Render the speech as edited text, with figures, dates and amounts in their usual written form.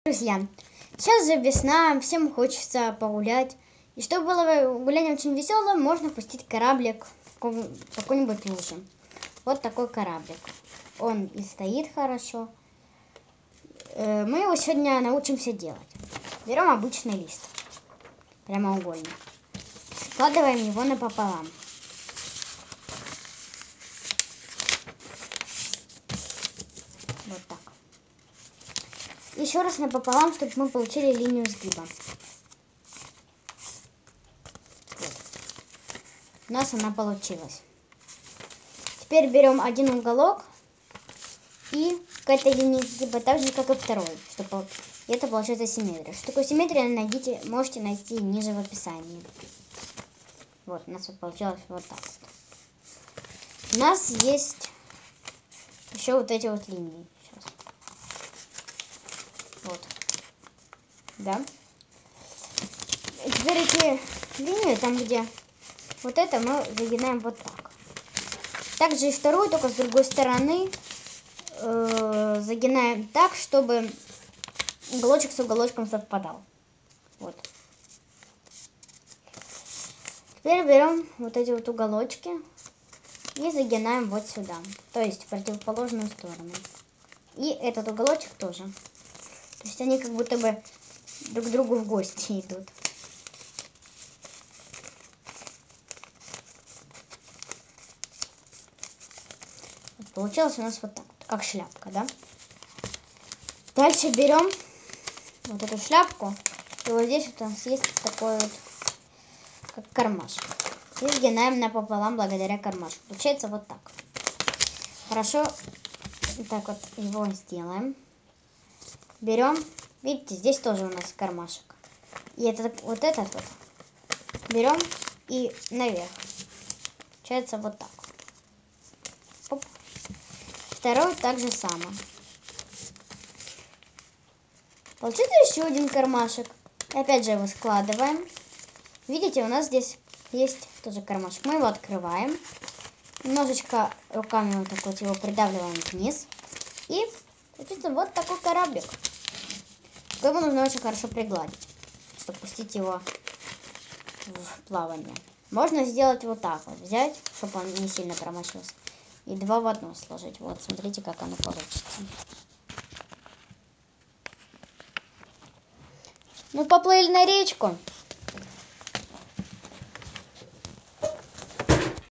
Друзья, сейчас же весна, всем хочется погулять. И чтобы было гуляние очень веселым, можно пустить кораблик в какой-нибудь луже. Вот такой кораблик. Он и стоит хорошо. Мы его сегодня научимся делать. Берем обычный лист, прямоугольный. Складываем его напополам. Вот так. Еще раз напополам, чтобы мы получили линию сгиба. Вот. У нас она получилась. Теперь берем один уголок и к этой линии сгиба, так же как и второй, чтобы это получается симметрия. Что такое симметрия, можете найти ниже в описании. Вот, у нас вот получилось вот так вот. У нас есть еще вот эти вот линии. Сейчас. Вот. Да. И теперь эти линии, там где вот это, мы загинаем вот так. Также и вторую, только с другой стороны, загинаем так, чтобы уголочек с уголочком совпадал. Вот. Теперь берем вот эти вот уголочки и загинаем вот сюда, то есть в противоположную сторону. И этот уголочек тоже. То есть они как будто бы друг к другу в гости идут. Вот получилось у нас вот так, как шляпка, да? Дальше берем вот эту шляпку, и вот здесь вот у нас есть такой вот, как кармашек. И сгинаем напополам благодаря кармашку. Получается вот так. Хорошо, так вот его сделаем. Берем, видите, здесь тоже у нас кармашек. И этот вот берем и наверх. Получается вот так. Оп. Второй так же самое. Получается еще один кармашек. И опять же его складываем. Видите, у нас здесь есть тоже кармашек. Мы его открываем. Немножечко руками вот так вот его придавливаем вниз. И получится вот такой кораблик. Его нужно очень хорошо пригладить, чтобы пустить его в плавание. Можно сделать вот так вот. Взять, чтобы он не сильно промочился. И два в одно сложить. Вот, смотрите, как оно получится. Ну, поплыли на речку.